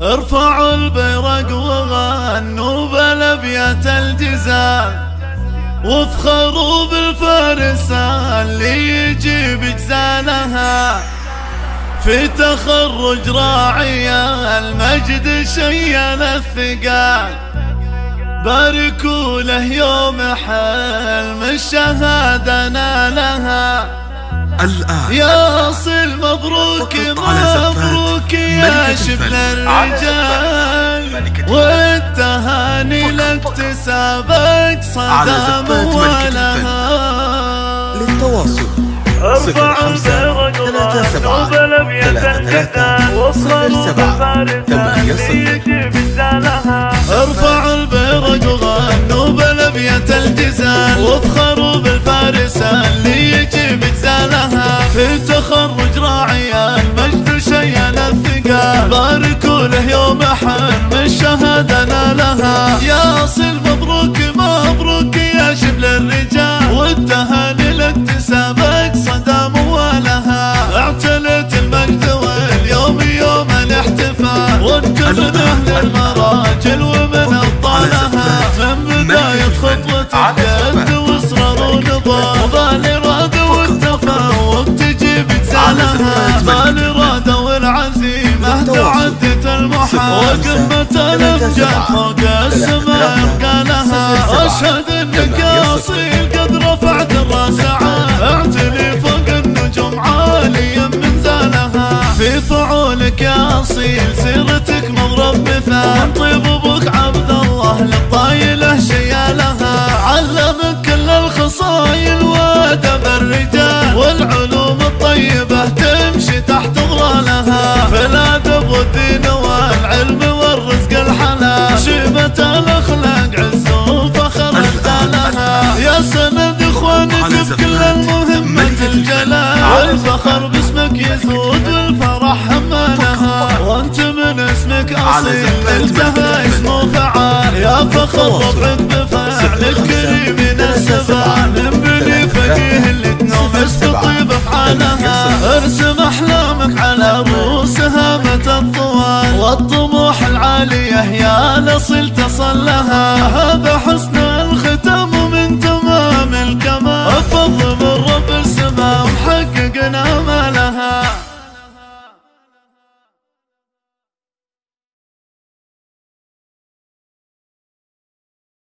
ارفعوا البيرق وغنوا بالابيات الجزال، وافخروا بالفارس اللي يجيب جزالها. في تخرج راعي المجد شيل الثقال، باركوا له يوم حلم الشهادة نالها. الآن يا أصيل مبروك مبروك يا شبل الرجال، والتهاني لاكتسابك صدى موالها. للتواصل ارفع البيرق وغنوا بالابيات الجزال، وافخروا بالفارس اللي يجيب جزالها. ارفعوا البيرق وغنوا بالابيات الجزال، وافخروا بالفارس اللي يجيب جزالها. في تخرج راعي المجد شيل الثقال، باركوا له يوم حلم الشهادة نالها. يا أصيل مبروك مبروك يا شبل الرجال، والتهاني لاكتسابك صدى موالها. اعتلت المجد واليوم يوم الاحتفال، والكل من اهل المراجل ومن ابطالها. من بداية خطوة الجد واصرار ونضال، وبالإرادة والتفوق تجيب جزالها. بالإرادة والعزيمة تعدت المحال، وقمة الامجاد فوق السماء قالها. اشهد انك يا اصيل قد رفعت الراس عال، اعتلي فوق النجوم عاليا من زالها. في فعولك يا اصيل سيرتك مضرب مثال، ومن طيب ابوك عبد الله للطايله شيالها. علمك كل الخصايل وادب الرجال، والعلوم الطيبه تمشي تحت ظلالها. في الادب والدين والعلم والرزق الحلال، شيبه الاخلاق عز وفخر لها. يا سند اخوانك بكل المهمة الجلال، والفخر باسمك يسود والفرح همالها. وانت من اسمك اصيل انتهى اسمه فعال، يا فخر ربعك بفعلك كريم السبال. من بني فقيه اللي تنافس بطيب افعالها، ارسم احلامك على رؤوسها متى الطوال، والطموح العالية يا الاصيل تصل لها. هذا حسن